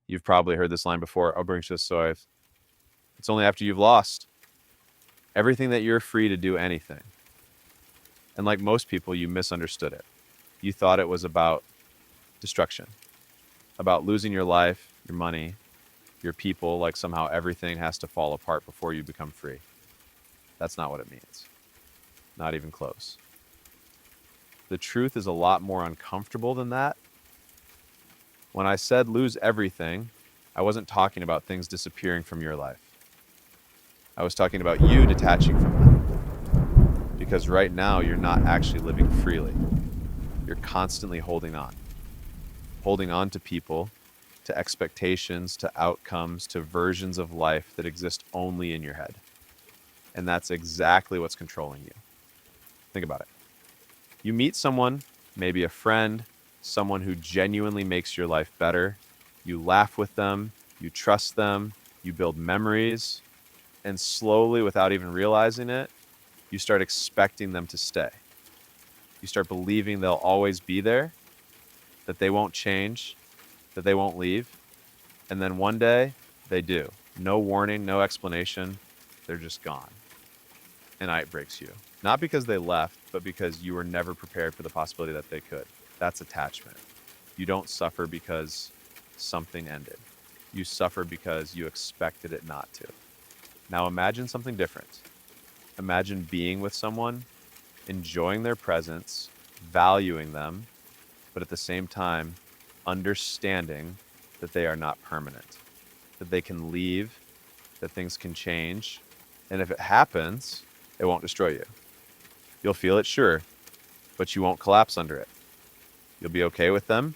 You've probably heard this line before. It's only after you've lost everything that you're free to do anything. And like most people, you misunderstood it. You thought it was about destruction, about losing your life, your money, your people, like somehow everything has to fall apart before you become free. That's not what it means. Not even close. The truth is a lot more uncomfortable than that. When I said lose everything, I wasn't talking about things disappearing from your life. I was talking about you detaching from them. Because right now, you're not actually living freely. You're constantly holding on to people, to expectations, to outcomes, to versions of life that exist only in your head. And that's exactly what's controlling you. Think about it. You meet someone, maybe a friend, someone who genuinely makes your life better. You laugh with them, you trust them, you build memories, and slowly, without even realizing it, you start expecting them to stay. You start believing they'll always be there, that they won't change, that they won't leave. And then one day, they do. No warning, no explanation. They're just gone. And it breaks you. Not because they left, but because you were never prepared for the possibility that they could. That's attachment. You don't suffer because something ended. You suffer because you expected it not to. Now imagine something different. Imagine being with someone, enjoying their presence, valuing them, but at the same time, understanding that they are not permanent, that they can leave, that things can change. And if it happens, it won't destroy you. You'll feel it, sure, but you won't collapse under it. You'll be okay with them,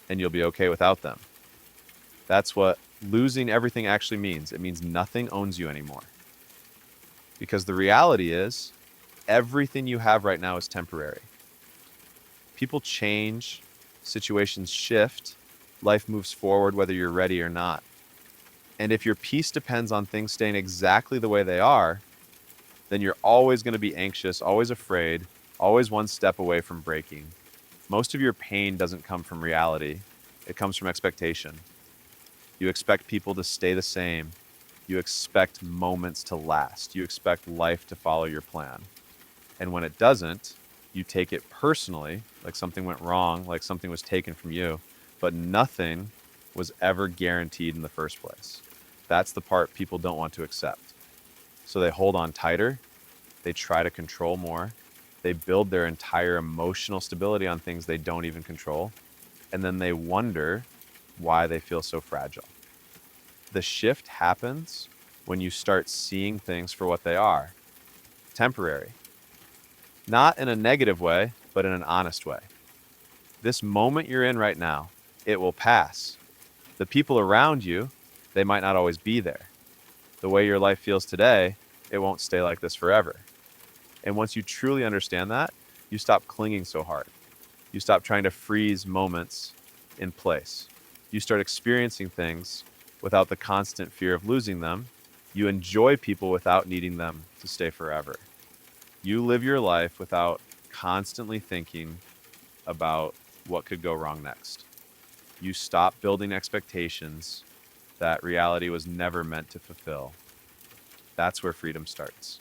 and you'll be okay without them. That's what losing everything actually means. It means nothing owns you anymore. Because the reality is, everything you have right now is temporary. People change, situations shift, life moves forward whether you're ready or not. And if your peace depends on things staying exactly the way they are, then you're always going to be anxious, always afraid, always one step away from breaking. Most of your pain doesn't come from reality, it comes from expectation. You expect people to stay the same. You expect moments to last. You expect life to follow your plan. And when it doesn't, you take it personally, like something went wrong, like something was taken from you, but nothing was ever guaranteed in the first place. That's the part people don't want to accept. So they hold on tighter, they try to control more, they build their entire emotional stability on things they don't even control, and then they wonder why they feel so fragile. The shift happens when you start seeing things for what they are, temporary. Not in a negative way, but in an honest way. This moment you're in right now, it will pass. The people around you, they might not always be there. The way your life feels today, it won't stay like this forever. And once you truly understand that, you stop clinging so hard. You stop trying to freeze moments in place. You start experiencing things without the constant fear of losing them. You enjoy people without needing them to stay forever. You live your life without constantly thinking about what could go wrong next. You stop building expectations that reality was never meant to fulfill. That's where freedom starts.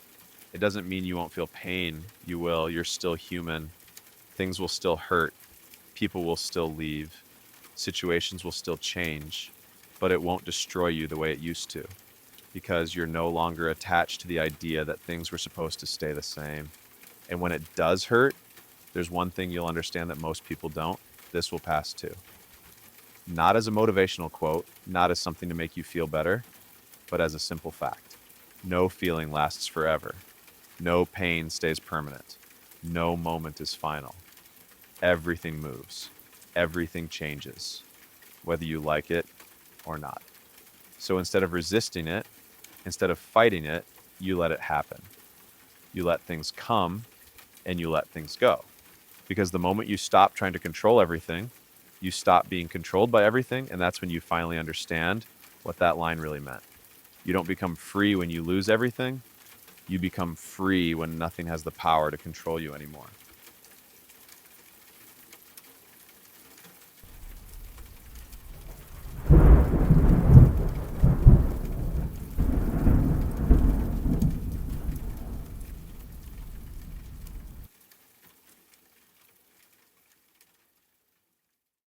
It doesn't mean you won't feel pain. You will. You're still human. Things will still hurt. People will still leave. Situations will still change. But it won't destroy you the way it used to, because you're no longer attached to the idea that things were supposed to stay the same. And when it does hurt, there's one thing you'll understand that most people don't. This will pass too. Not as a motivational quote, not as something to make you feel better, but as a simple fact. No feeling lasts forever. No pain stays permanent. No moment is final. Everything moves. Everything changes, whether you like it or not. So instead of resisting it, instead of fighting it, you let it happen. You let things come and you let things go. Because the moment you stop trying to control everything, you stop being controlled by everything, and that's when you finally understand what that line really meant. You don't become free when you lose everything. You become free when nothing has the power to control you anymore.